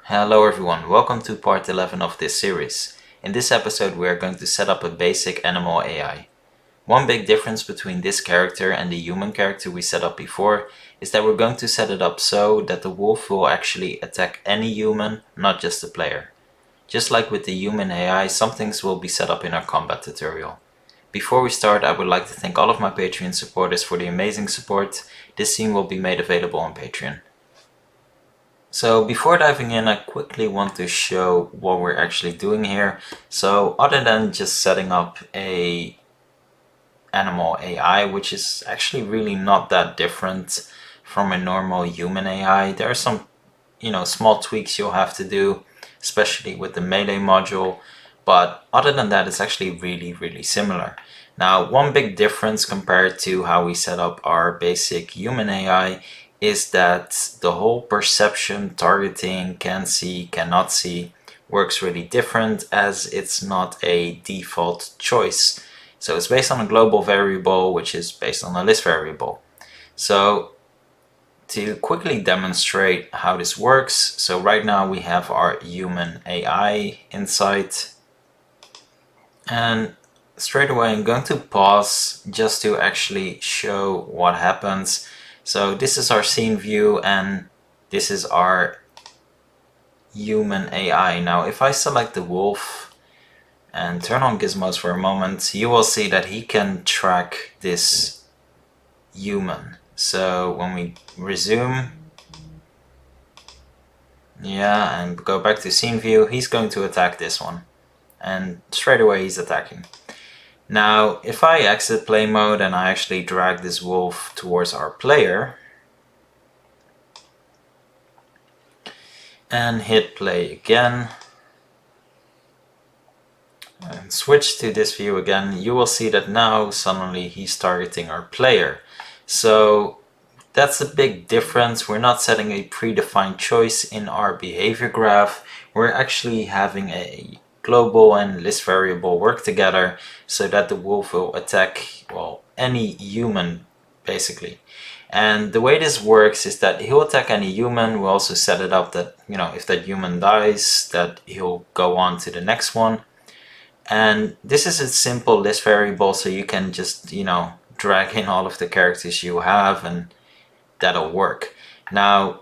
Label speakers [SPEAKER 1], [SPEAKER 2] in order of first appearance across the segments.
[SPEAKER 1] Hello everyone, welcome to part 11 of this series. In this episode we are going to set up a basic animal AI. One big difference between this character and the human character we set up before is that we're going to set it up so that the wolf will actually attack any human, not just the player. Just like with the human AI, some things will be set up in our combat tutorial. Before we start, I would like to thank all of my Patreon supporters for the amazing support. This scene will be made available on Patreon. So before diving in, I quickly want to show what we're actually doing here. So other than just setting up a animal AI, which is actually really not that different from a normal human AI, there are some, small tweaks you'll have to do, especially with the melee module. But other than that, it's actually really similar. Now, one big difference compared to how we set up our basic human AI is that the whole perception, targeting, can see, cannot see, works really different as it's not a default choice. So it's based on a global variable, which is based on a list variable. So to quickly demonstrate how this works, so right now we have our human AI inside, and straight away I'm going to pause just to actually show what happens. So this is our scene view and this is our human AI. Now if I select the wolf and turn on gizmos for a moment, you will see that he can track this human. So when we resume, and go back to scene view, he's going to attack this one. And straight away he's attacking. Now, if I exit play mode and I actually drag this wolf towards our player and hit play again and switch to this view again, you will see that now suddenly he's targeting our player. So that's a big difference. We're not setting a predefined choice in our behavior graph. We're actually having a global and list variable work together so that the wolf will attack, well, any human basically. And the way this works is that he'll attack any human. We'll also set it up that, if that human dies, that he'll go on to the next one. And this is a simple list variable, so you can just, drag in all of the characters you have and that'll work. Now,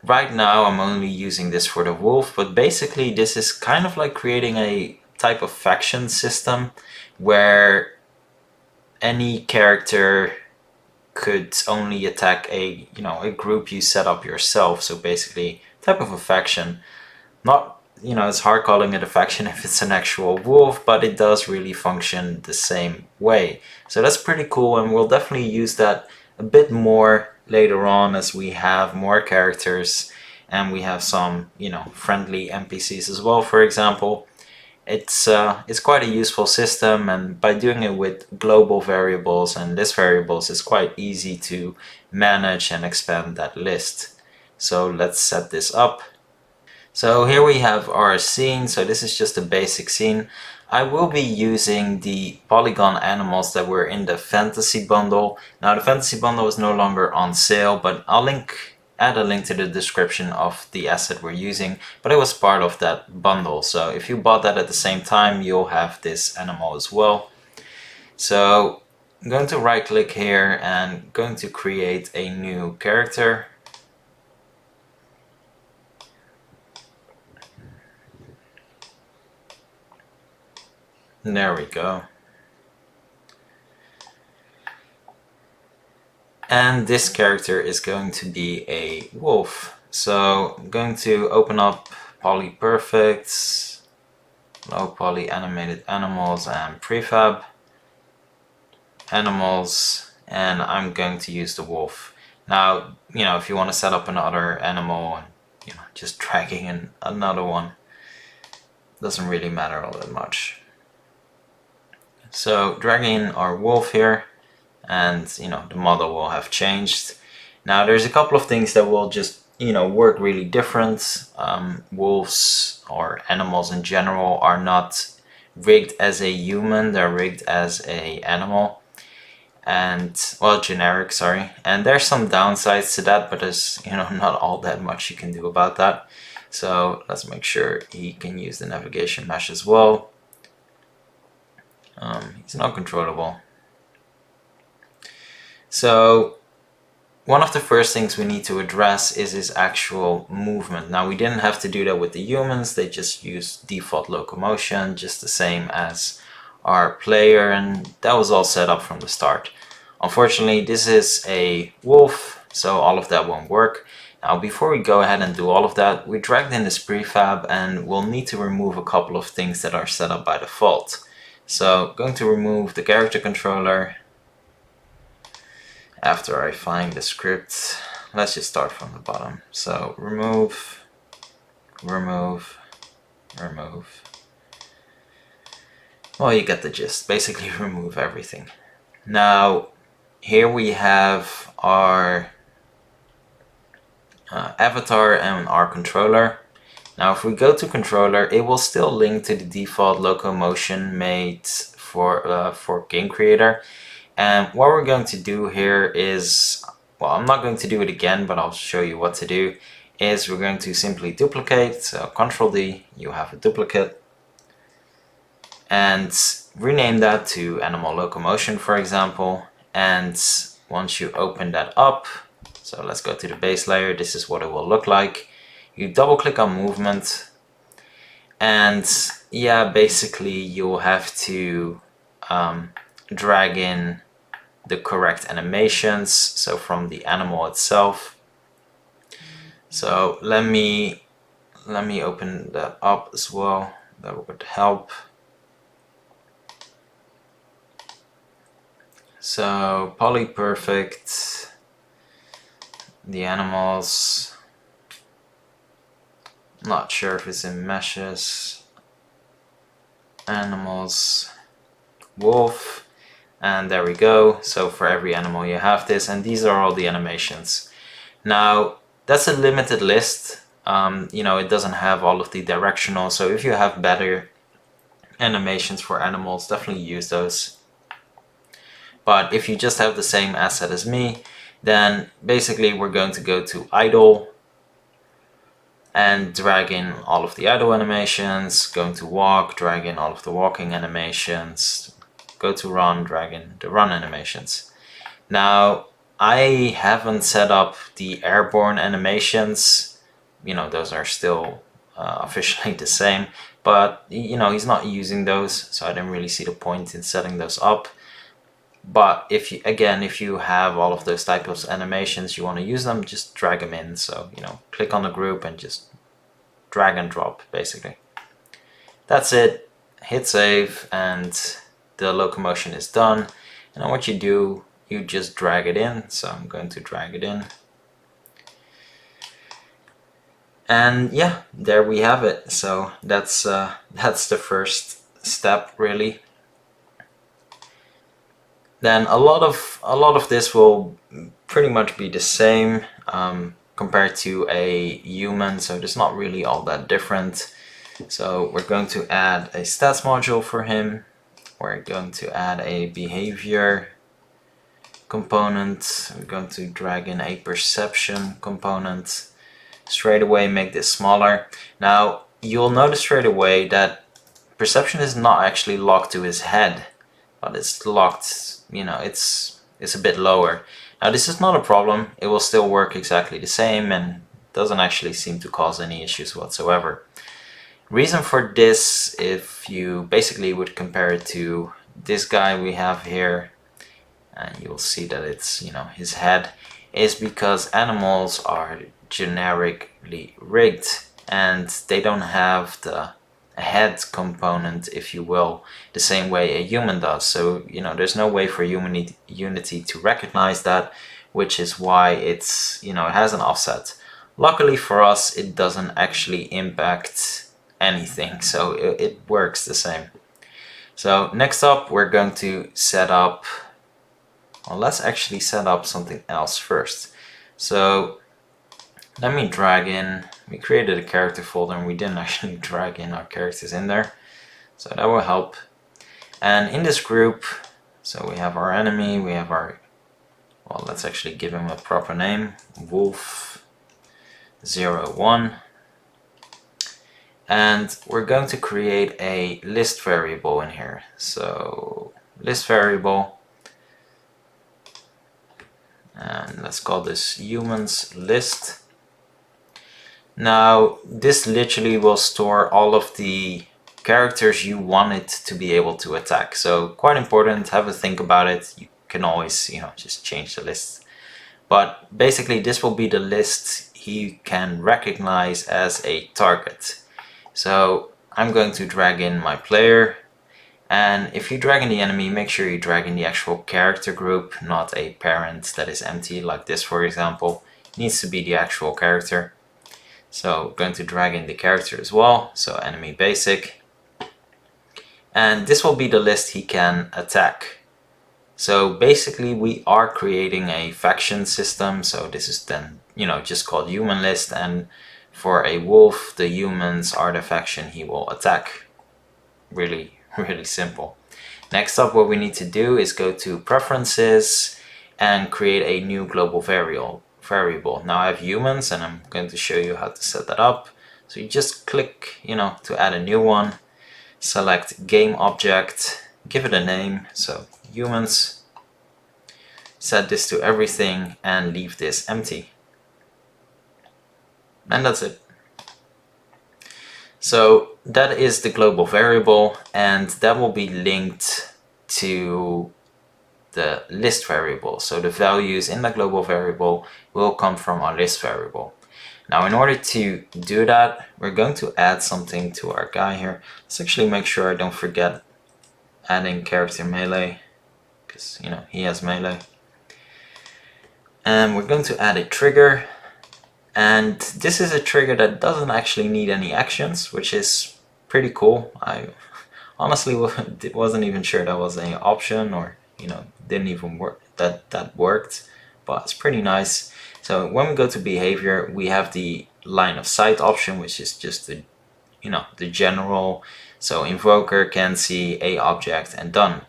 [SPEAKER 1] right now I'm only using this for the wolf, but basically this is kind of like creating a type of faction system where any character could only attack a group you set up yourself. So basically type of a faction. Not, it's hard calling it a faction if it's an actual wolf, but it does really function the same way. So that's pretty cool, and we'll definitely use that a bit more later on as we have more characters and we have some, friendly NPCs as well, for example. It's quite a useful system, and by doing it with global variables and list variables, it's quite easy to manage and expand that list. So let's set this up. So here we have our scene. So this is just a basic scene. I will be using the polygon animals that were in the fantasy bundle. Now the fantasy bundle is no longer on sale, but I'll add a link to the description of the asset we're using, but it was part of that bundle. So if you bought that at the same time, you'll have this animal as well. So I'm going to right click here and going to create a new character. There we go. And this character is going to be a wolf. So I'm going to open up polyperfects, low poly animated animals and prefab animals, and I'm going to use the wolf. Now, if you want to set up another animal and just dragging in another one, doesn't really matter all that much. So dragging in our wolf here, and the model will have changed. Now there's a couple of things that will just work really different. Wolves, or animals in general, are not rigged as a human, they're rigged as a animal. and well, generic, sorry. And there's some downsides to that, but there's, you know, not all that much you can do about that. So let's make sure he can use the navigation mesh as well. He's not controllable. So one of the first things we need to address is his actual movement. Now, we didn't have to do that with the humans. They just used default locomotion, just the same as our player, and that was all set up from the start. Unfortunately, this is a wolf, so all of that won't work. Now, before we go ahead and do all of that, we dragged in this prefab, and we'll need to remove a couple of things that are set up by default. So, going to remove the character controller. After I find the script, let's just start from the bottom. So remove, remove, remove. Well, you get the gist. Basically remove everything. Now, here we have our avatar and our controller. Now, if we go to controller, it will still link to the default locomotion made for Game Creator. And what we're going to do here is, well, I'm not going to do it again, but I'll show you what to do, is we're going to simply duplicate, so Ctrl D, you have a duplicate, and rename that to Animal Locomotion, for example. And once you open that up, so let's go to the base layer, this is what it will look like. You double click on movement, and yeah, basically you'll have to drag in the correct animations, so from the animal itself. So let me open that up as well, that would help. So poly perfect, the animals, not sure if it's in meshes, animals, wolf. And there we go. So for every animal you have this, and these are all the animations. Now, that's a limited list. You know, it doesn't have all of the directional, so if you have better animations for animals, definitely use those. But if you just have the same asset as me, then basically we're going to go to idle and drag in all of the idle animations, going to walk, drag in all of the walking animations, go to run, drag in the run animations. Now, I haven't set up the airborne animations. You know, those are still officially the same, but you know, he's not using those, so I didn't really see the point in setting those up. But if you have all of those types of animations, you want to use them, just drag them in. So, you know, click on the group and just drag and drop, basically. That's it. Hit save, and the locomotion is done. And then what you do, you just drag it in. So I'm going to drag it in. And yeah, there we have it. So that's the first step, really. Then a lot of this will pretty much be the same compared to a human, so it's not really all that different. So we're going to add a stats module for him. We're going to add a behavior component. We're going to drag in a perception component. Straight away make this smaller. Now you'll notice straight away that perception is not actually locked to his head, but it's locked, you know, it's a bit lower. Now this is not a problem, it will still work exactly the same and doesn't actually seem to cause any issues whatsoever. Reason for this, if you basically would compare it to this guy we have here, and you'll see that it's, you know, his head, is because animals are generically rigged and they don't have the head component, if you will, the same way a human does. So, you know, there's no way for Unity to recognize that, which is why it's, you know, it has an offset. Luckily for us, it doesn't actually impact anything, so it works the same. So next up, we're going to set up, well, let's actually set up something else first. So let me drag in, we created a character folder and we didn't actually drag in our characters in there, so that will help. And in this group, So we have our enemy, we have our, well, let's actually give him a proper name, wolf01. And we're going to create a list variable in here. So list variable, and let's call this humans list. Now this literally will store all of the characters you want it to be able to attack. So quite important, have a think about it. You can always, just change the list. But basically this will be the list he can recognize as a target. So I'm going to drag in my player, and if you drag in the enemy, make sure you drag in the actual character group, not a parent that is empty like this, for example. It needs to be the actual character. So I'm going to drag in the character as well, so enemy basic. And this will be the list he can attack. So basically we are creating a faction system, so this is then, just called human list, and for a wolf, the humans are the faction he will attack. Really, really simple. Next up, what we need to do is go to preferences and create a new global variable. Now I have humans, and I'm going to show you how to set that up. So you just click, to add a new one, select game object, give it a name, so humans, set this to everything and leave this empty. And that's it. So that is the global variable, and that will be linked to the list variable. So the values in the global variable will come from our list variable. Now in order to do that, we're going to add something to our guy here. Let's actually make sure I don't forget adding character melee, because he has melee. And we're going to add a trigger. And this is a trigger that doesn't actually need any actions, which is pretty cool. I honestly wasn't even sure that was an option, or didn't even work, that worked, but it's pretty nice. So when we go to behavior, we have the line of sight option, which is just the the general. So invoker can see a object and done.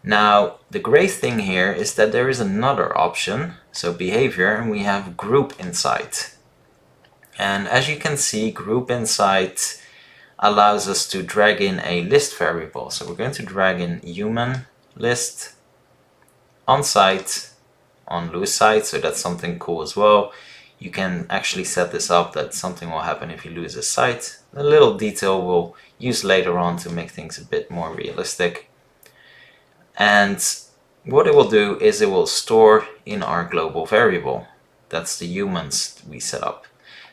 [SPEAKER 1] Now the great thing here is that there is another option, so behavior, and we have group insight. And as you can see, group insight allows us to drag in a list variable. So we're going to drag in human list on sight, on lose sight, so that's something cool as well. You can actually set this up that something will happen if you lose a sight. A little detail we'll use later on to make things a bit more realistic. And what it will do is it will store in our global variable. That's the humans we set up.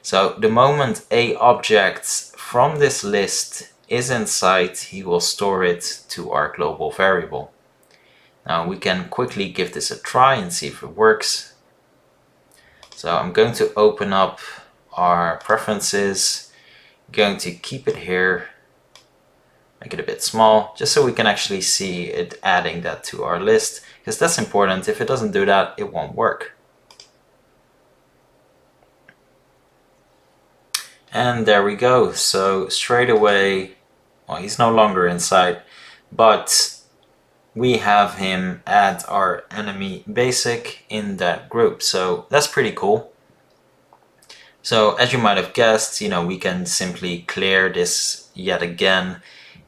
[SPEAKER 1] So the moment a object from this list is in sight, he will store it to our global variable. Now we can quickly give this a try and see if it works. So I'm going to open up our preferences, going to keep it here, make it a bit small, just so we can actually see it adding that to our list, because that's important. If it doesn't do that, it won't work. And there we go. So straight away, well, he's no longer inside, but we have him add our enemy basic in that group. So that's pretty cool. So as you might have guessed, we can simply clear this yet again.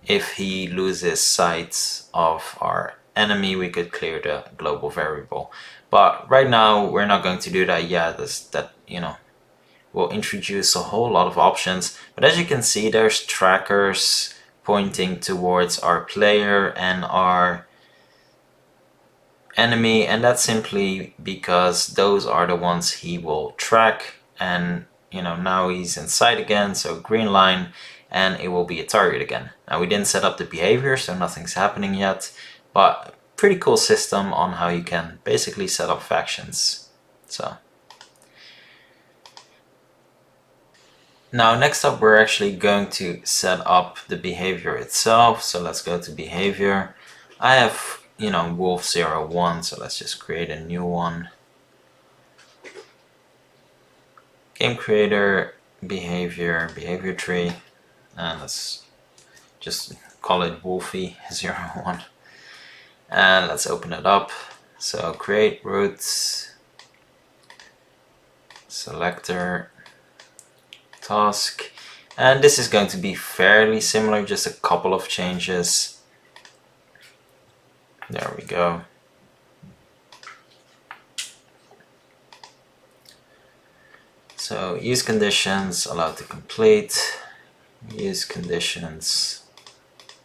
[SPEAKER 1] If he loses sight of our enemy, we could clear the global variable. But right now, we're not going to do that yet. That will introduce a whole lot of options. But as you can see, there's trackers pointing towards our player and our enemy, and that's simply because those are the ones he will track. And now he's inside again, so green line, and it will be a target again. Now we didn't set up the behavior, so nothing's happening yet, but pretty cool system on how you can basically set up factions. So now next up, we're actually going to set up the behavior itself. So let's go to behavior. I have wolf01, so let's just create a new one. Game creator, behavior tree, and let's just call it wolfy01. And let's open it up. So create root, selector, task, and this is going to be fairly similar, just a couple of changes. There we go. So use conditions, allowed to complete. Use conditions,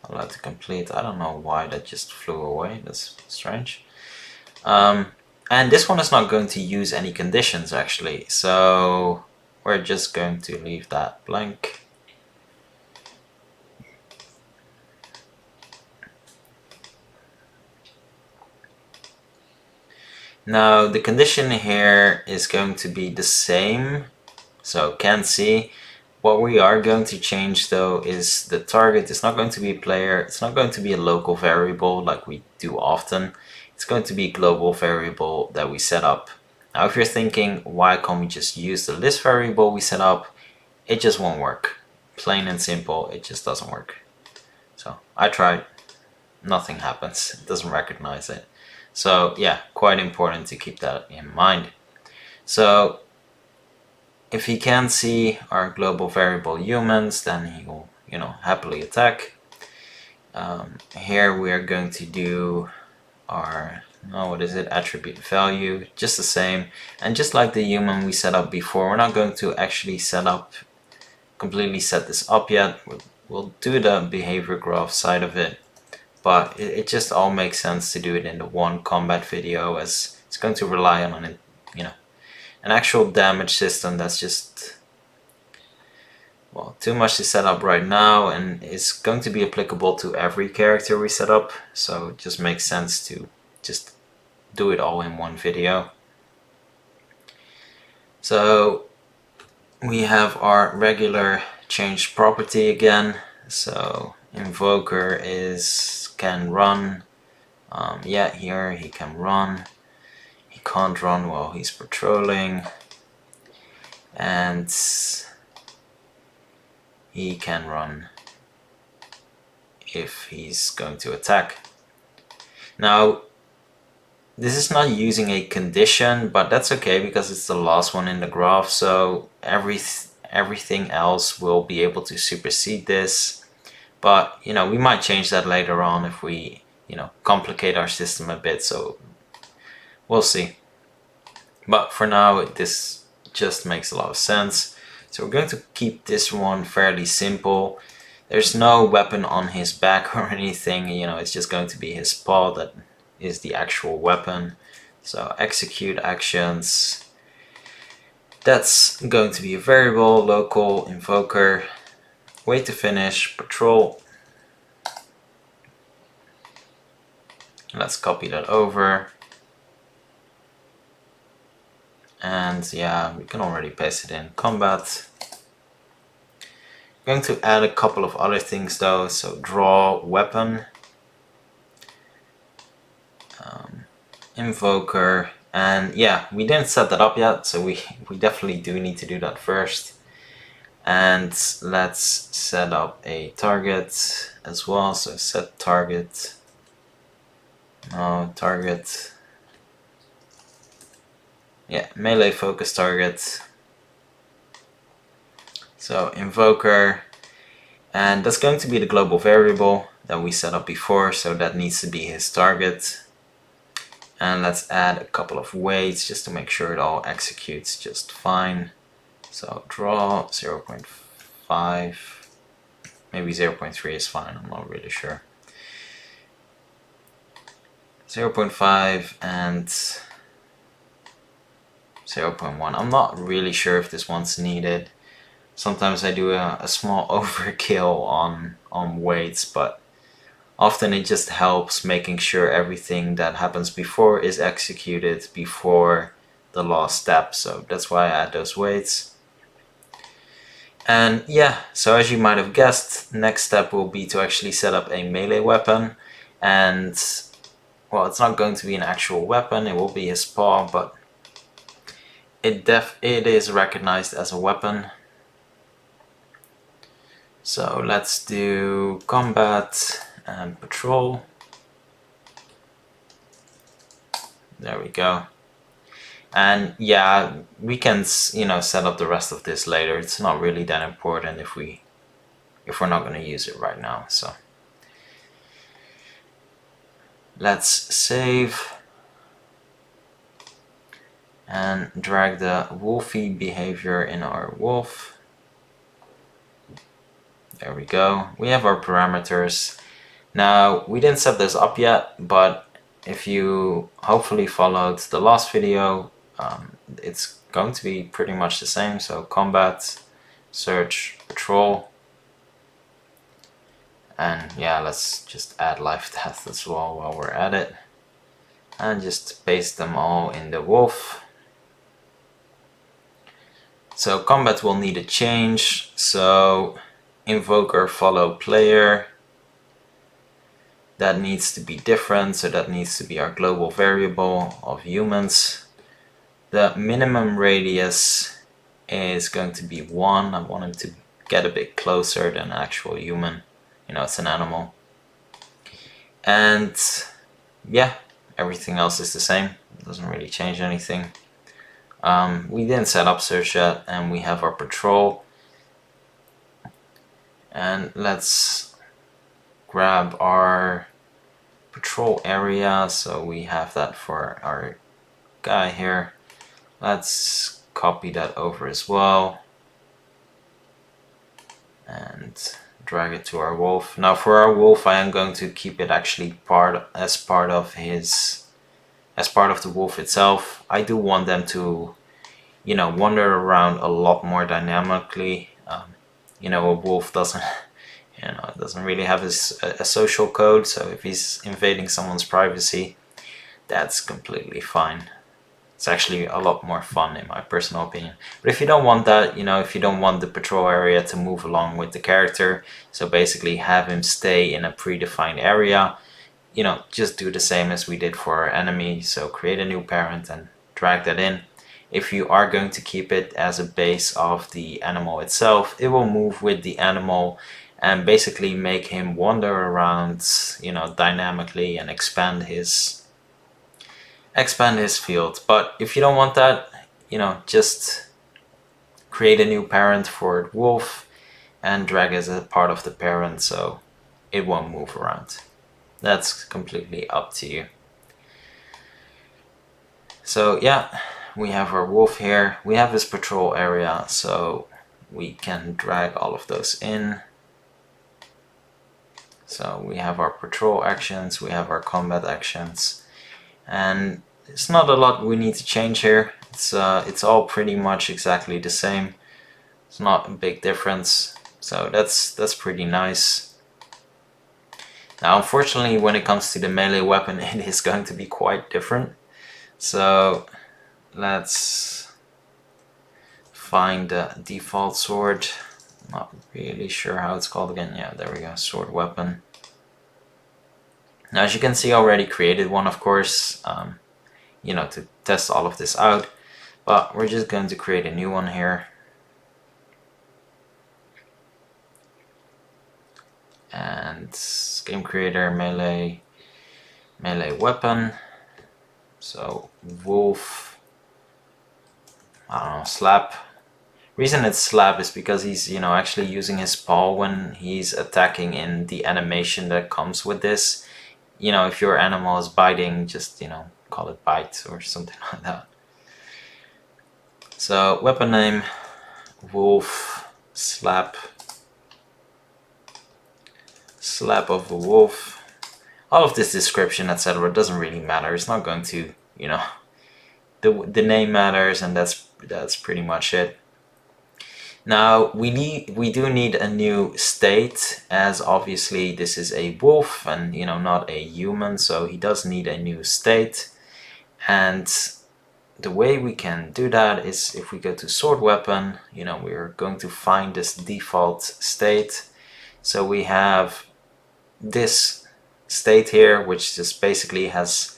[SPEAKER 1] allowed to complete. I don't know why that just flew away, that's strange. And this one is not going to use any conditions actually, so we're just going to leave that blank. Now the condition here is going to be the same, so can't see. What we are going to change though is the target. It's not going to be a player, it's not going to be a local variable like we do often. It's going to be a global variable that we set up. Now if you're thinking, why can't we just use the list variable we set up? It just won't work. Plain and simple, it just doesn't work. So I tried, nothing happens, it doesn't recognize it. So yeah, quite important to keep that in mind. So if he can see our global variable humans, then he will, happily attack. Here we are going to do our, attribute value, just the same. And just like the human we set up before, we're not going to actually completely set this up yet. We'll do the behavior graph side of it, but it just all makes sense to do it in the one combat video, as it's going to rely on an actual damage system that's just, well, too much to set up right now, and it's going to be applicable to every character we set up, so it just makes sense to just do it all in one video. So we have our regular change property again. So invoker can run. Here he can run. He can't run while he's patrolling, and he can run if he's going to attack. Now this is not using a condition, but that's okay because it's the last one in the graph, so everything else will be able to supersede this. But we might change that later on if we complicate our system a bit, so we'll see. But for now this just makes a lot of sense. So we're going to keep this one fairly simple. There's no weapon on his back or anything, it's just going to be his paw that is the actual weapon. So execute actions, that's going to be a variable, local invoker, wait to finish, patrol. Let's copy that over. And yeah, we can already paste it in combat. I'm going to add a couple of other things though. So draw weapon, invoker, and yeah, we didn't set that up yet, so we definitely do need to do that first. And let's set up a target as well. So set target, target, yeah, melee focus target. So invoker, and that's going to be the global variable that we set up before, so that needs to be his target. And let's add a couple of weights just to make sure it all executes just fine. So draw 0.5, maybe 0.3 is fine, I'm not really sure. 0.5 and 0.1. I'm not really sure if this one's needed. Sometimes I do a small overkill on weights, but often it just helps making sure everything that happens before is executed before the last step. So that's why I add those weights. And yeah, so as you might have guessed, next step will be to actually set up a melee weapon. And well, it's not going to be an actual weapon, it will be his paw, but it is recognized as a weapon. So let's do combat and patrol. There we go. And yeah, we can, you know, set up the rest of this later. It's not really that important if we're not going to use it right now. So let's save and drag the wolfy behavior in our wolf. There we go. We have our parameters. Now, we didn't set this up yet, but if you hopefully followed the last video, it's going to be pretty much the same. So combat, search, patrol, and yeah, let's just add life death as well while we're at it, and just paste them all in the wolf. So combat will need a change, so invoker follow player, that needs to be different, so that needs to be our global variable of humans. The minimum radius is going to be 1. I want him to get a bit closer than an actual human. You know, it's an animal. And yeah, everything else is the same. It doesn't really change anything. We didn't set up search yet, and we have our patrol. And let's grab our patrol area, so we have that for our guy here. Let's copy that over as well and drag it to our wolf. Now for our wolf, I am going to keep it actually as part of the wolf itself. I do want them to, you know, wander around a lot more dynamically. You know, a wolf doesn't really have a social code, so if he's invading someone's privacy, that's completely fine. It's actually a lot more fun in my personal opinion. But if you don't want that, you know, if you don't want the patrol area to move along with the character, so basically have him stay in a predefined area, you know, just do the same as we did for our enemy. So create a new parent and drag that in. If you are going to keep it as a base of the animal itself, it will move with the animal and basically make him wander around, you know, dynamically and expand his field. But if you don't want that, you know, just create a new parent for wolf and drag as a part of the parent so it won't move around. That's completely up to you. So yeah, we have our wolf here. We have his patrol area, so we can drag all of those in. So we have our patrol actions, we have our combat actions, and it's not a lot we need to change here. It's all pretty much exactly the same. It's not a big difference, so that's pretty nice. Now unfortunately, when it comes to the melee weapon, it is going to be quite different. So let's find the default sword. Not really sure how it's called again. Yeah, there we go, sword weapon. Now as you can see, I already created one, of course, you know, to test all of this out, but we're just going to create a new one here. And game creator, melee weapon. So wolf, I don't know, slap. Reason it's slap is because he's, you know, actually using his paw when he's attacking in the animation that comes with this. You know, if your animal is biting, just, you know, call it bite or something like that. So weapon name, wolf, slap of a wolf. All of this description, etc., doesn't really matter. It's not going to, you know, the name matters, and that's pretty much it. Now we do need a new state, as obviously this is a wolf and, you know, not a human, so he does need a new state. And the way we can do that is if we go to sword weapon, you know, we're going to find this default state. So we have this state here, which just basically has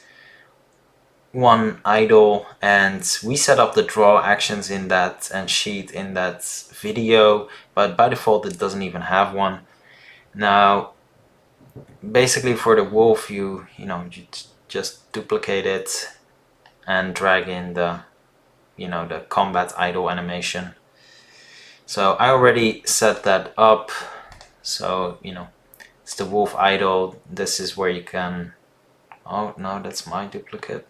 [SPEAKER 1] one idle, and we set up the draw actions in that and sheet in that video, but by default it doesn't even have one. Now basically for the wolf, you know, you just duplicate it and drag in the, the combat idle animation. So I already set that up. So, it's the wolf idle. This is where you can, oh no, that's my duplicate.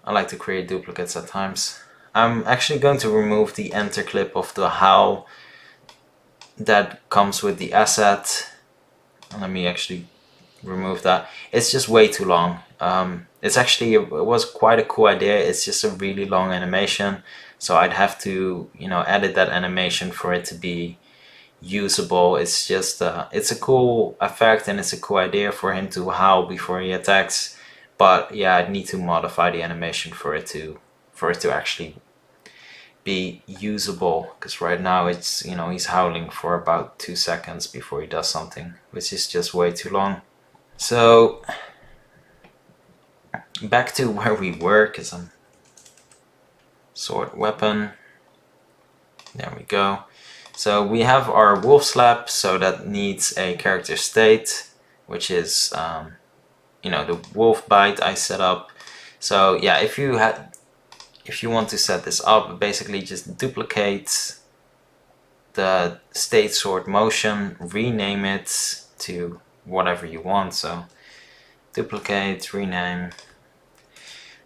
[SPEAKER 1] I like to create duplicates at times. I'm actually going to remove the enter clip of the howl that comes with the asset. Let me actually remove that. It's just way too long. It was quite a cool idea. It's just a really long animation, so I'd have to edit that animation for it to be usable. It's just it's a cool effect and it's a cool idea for him to howl before he attacks, but yeah, I'd need to modify the animation for it to actually be usable, because right now it's he's howling for about 2 seconds before he does something, which is just way too long. So back to where we were, because I'm sword weapon, there we go. So we have our wolf slap, so that needs a character state, which is the wolf bite I set up. So yeah, if you want to set this up, basically just duplicate the state sword motion, rename it to whatever you want. So duplicate, rename,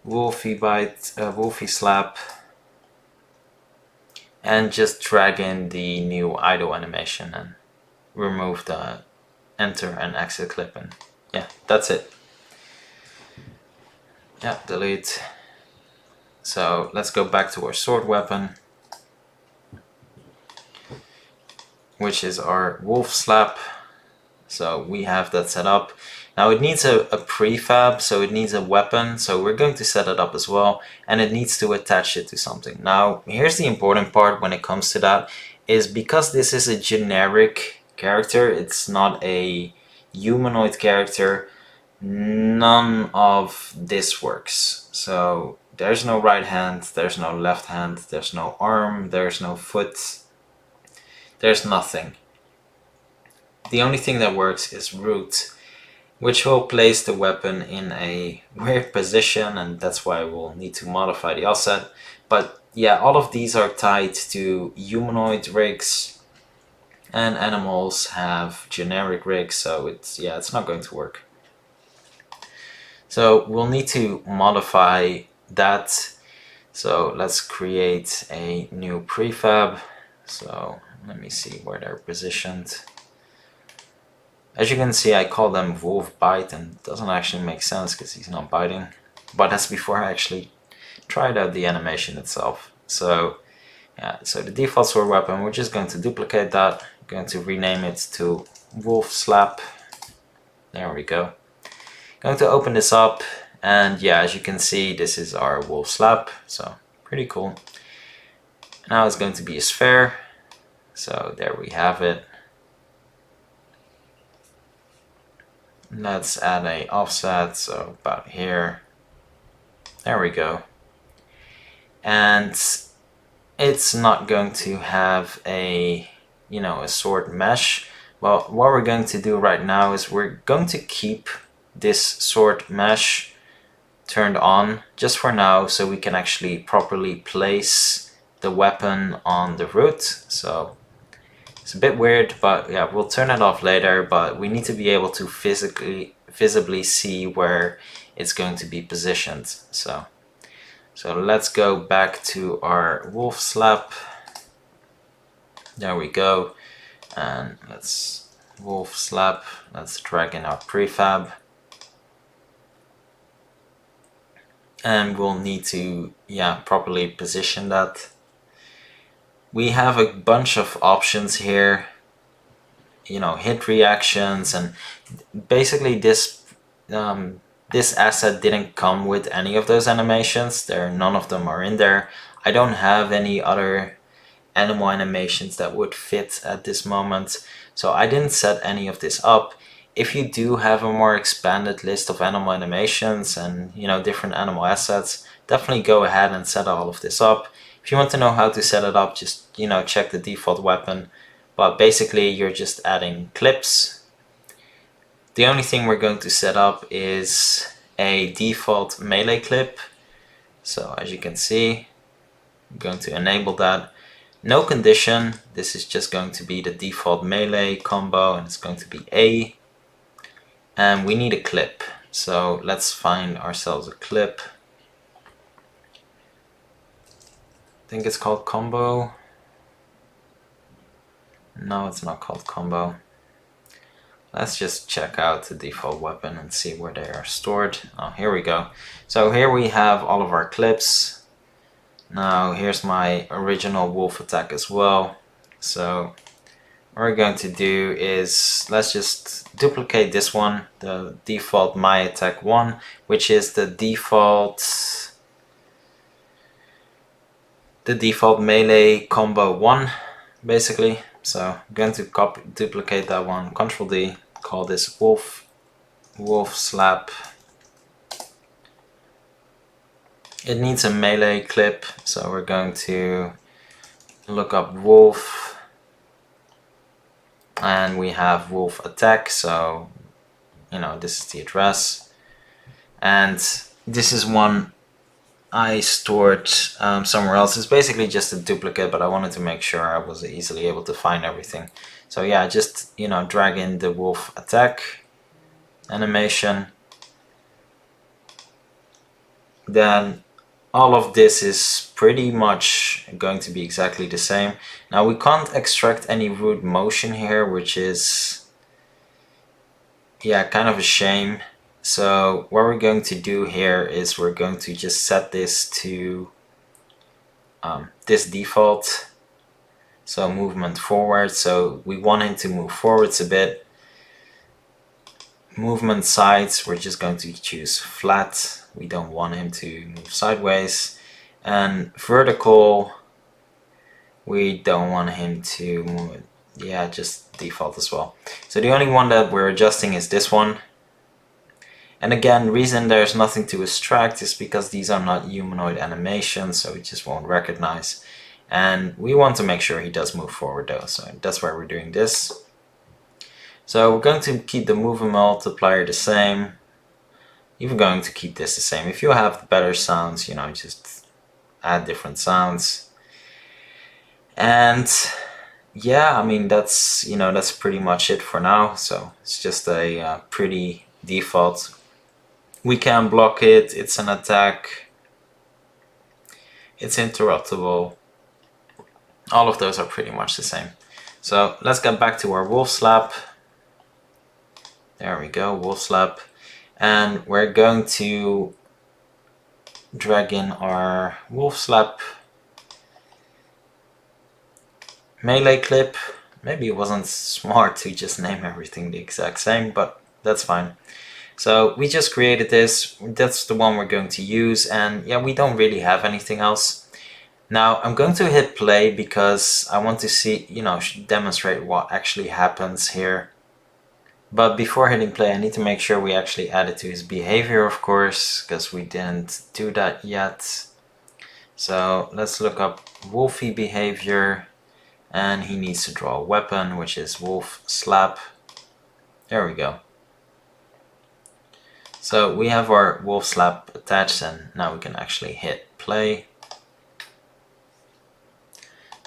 [SPEAKER 1] wolfy bite, wolfy slap, and just drag in the new idle animation and remove the enter and exit clip, and yeah, that's it. Yeah, delete. So let's go back to our sword weapon, which is our wolf slap. So we have that set up. Now it needs a prefab, so it needs a weapon, so we're going to set it up as well, and it needs to attach it to something. Now here's the important part when it comes to that, is because this is a generic character, it's not a humanoid character, none of this works. So there's no right hand, there's no left hand, there's no arm, there's no foot, there's nothing. The only thing that works is root, which will place the weapon in a weird position, and that's why we'll need to modify the offset. But yeah, all of these are tied to humanoid rigs, and animals have generic rigs, so it's not going to work. So we'll need to modify that. So let's create a new prefab. So let me see where they're positioned. As you can see, I call them wolf bite, and it doesn't actually make sense because he's not biting. But that's before I actually tried out the animation itself. So yeah, so the default sword weapon, we're just going to duplicate that. I'm going to rename it to wolf slap. There we go. Going to open this up, and yeah, as you can see, this is our wolf slap. So pretty cool. Now it's going to be a sphere. So there we have it. Let's add a offset, so about here. There we go. And it's not going to have a sword mesh. Well, what we're going to do right now is we're going to keep this sword mesh turned on just for now, so we can actually properly place the weapon on the root. So it's a bit weird, but yeah, we'll turn it off later, but we need to be able to visibly see where it's going to be positioned. So let's go back to our wolf slap. There we go. And let's wolf slap. Let's drag in our prefab. And we'll need to properly position that. We have a bunch of options here, hit reactions, and basically this asset didn't come with any of those animations. None of them are in there. I don't have any other animal animations that would fit at this moment, so I didn't set any of this up. If you do have a more expanded list of animal animations and different animal assets, definitely go ahead and set all of this up. If you want to know how to set it up, just check the default weapon. But basically you're just adding clips. The only thing we're going to set up is a default melee clip. So as you can see, I'm going to enable that. No condition, this is just going to be the default melee combo and it's going to be A. And we need a clip. So let's find ourselves a clip. I think it's called combo. No, it's not called combo. Let's just check out the default weapon and see where they are stored. Oh, here we go. So here we have all of our clips. Now here's my original wolf attack as well. So what we're going to do is let's just duplicate this one, the default my attack 1, which is the default melee combo 1 basically. So I'm going to duplicate that one, Control D, call this wolf slap. It needs a melee clip, so we're going to look up wolf, and we have wolf attack, so you know this is the address, and this is one I stored somewhere else. It's basically just a duplicate, but I wanted to make sure I was easily able to find everything. So yeah, just drag in the wolf attack animation. Then all of this is pretty much going to be exactly the same. Now we can't extract any root motion here, which is kind of a shame. So what we're going to do here is we're going to just set this to this default, so movement forward. So we want him to move forwards a bit. Movement sides, we're just going to choose flat. We don't want him to move sideways. And vertical, we don't want him to move, just default as well. So the only one that we're adjusting is this one. And again, reason there's nothing to extract is because these are not humanoid animations, so it just won't recognize. And we want to make sure he does move forward though, so that's why we're doing this. So we're going to keep the movement multiplier the same. Even going to keep this the same. If you have better sounds, just add different sounds. And yeah, I mean that's pretty much it for now. So it's just a pretty default. We can block it. It's an attack. It's interruptible. All of those are pretty much the same. So let's get back to our wolf slap. There we go, wolf slap. And we're going to drag in our wolf slap melee clip. Maybe it wasn't smart to just name everything the exact same, but that's fine. So we just created this. That's the one we're going to use, and yeah, we don't really have anything else. Now I'm going to hit play because I want to see, demonstrate what actually happens here. But before hitting play, I need to make sure we actually add it to his behavior, of course, because we didn't do that yet. So let's look up wolfy behavior, and he needs to draw a weapon, which is wolf slap. There we go. So we have our wolf slap attached, and now we can actually hit play.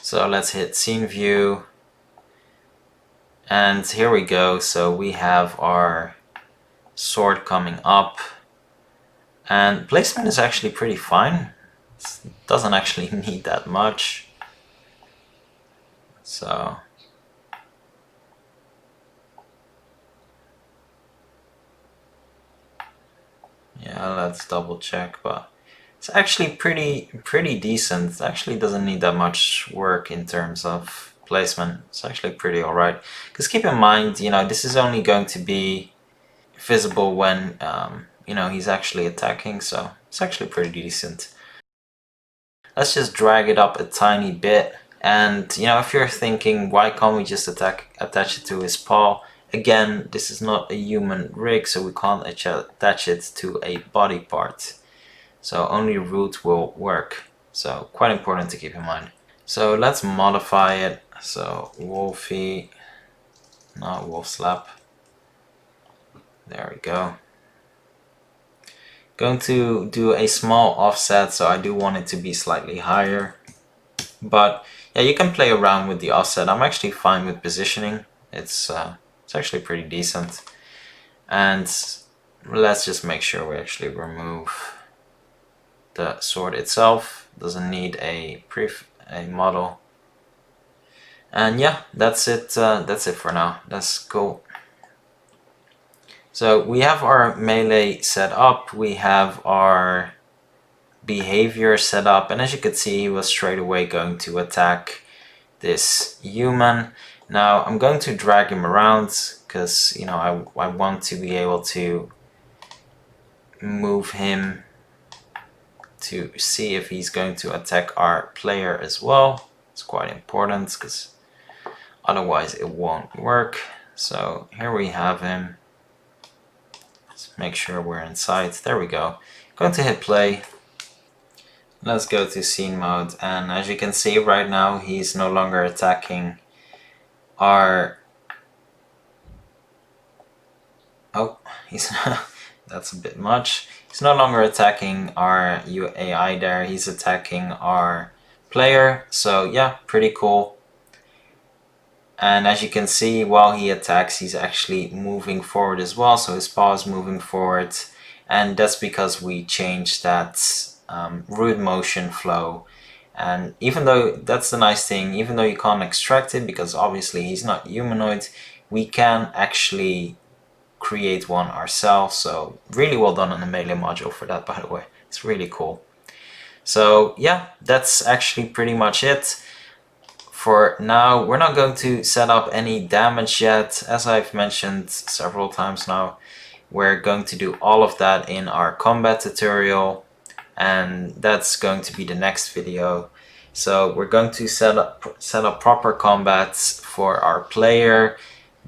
[SPEAKER 1] So let's hit scene view. And here we go. So we have our sword coming up, and placement is actually pretty fine. It doesn't actually need that much. So yeah, let's double check, but it's actually pretty decent. It actually doesn't need that much work in terms of placement. It's actually pretty alright. Because keep in mind, this is only going to be visible when he's actually attacking, so it's actually pretty decent. Let's just drag it up a tiny bit, and if you're thinking why can't we just attach it to his paw, again, this is not a human rig, so we can't attach it to a body part, so only root will work. So quite important to keep in mind. So let's modify it. So wolfy, not wolf slap. There we go. Going to do a small offset, so I do want it to be slightly higher. But yeah, you can play around with the offset. I'm actually fine with positioning. It's actually pretty decent. And let's just make sure we actually remove the sword itself. Doesn't need a model. And yeah, that's it. That's it for now. That's cool. So we have our melee set up. We have our behavior set up, and as you can see, he was straight away going to attack this human. Now I'm going to drag him around because, you know, I want to be able to move him to see if he's going to attack our player as well. It's quite important because otherwise it won't work. So here we have him. Let's make sure we're in sight. There we go. Going to hit play. Let's go to scene mode, and as you can see right now, he's no longer attacking our... Oh, he's that's a bit much. He's no longer attacking our AI there, he's attacking our player. So yeah, pretty cool. And as you can see, while he attacks, he's actually moving forward as well, so his paw is moving forward, and that's because we changed that root motion flow. And even though that's the nice thing, even though you can't extract it because obviously he's not humanoid, we can actually create one ourselves. So really well done on the melee module for that, by the way. It's really cool. So yeah, that's actually pretty much it. For now, we're not going to set up any damage yet. As I've mentioned several times now, we're going to do all of that in our combat tutorial, and that's going to be the next video. So we're going to set up proper combats for our player.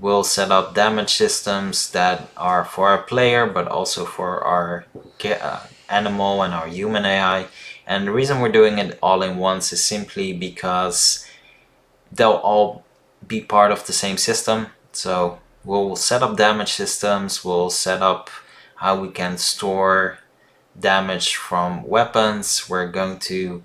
[SPEAKER 1] We'll set up damage systems that are for our player, but also for our animal and our human AI. And the reason we're doing it all in once is simply because they'll all be part of the same system. So we'll set up damage systems, we'll set up how we can store damage from weapons. We're going to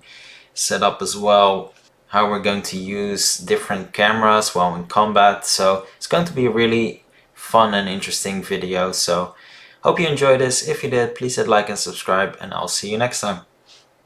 [SPEAKER 1] set up as well how we're going to use different cameras while in combat. So it's going to be a really fun and interesting video. So hope you enjoyed this. If you did, please hit like and subscribe, and I'll see you next time.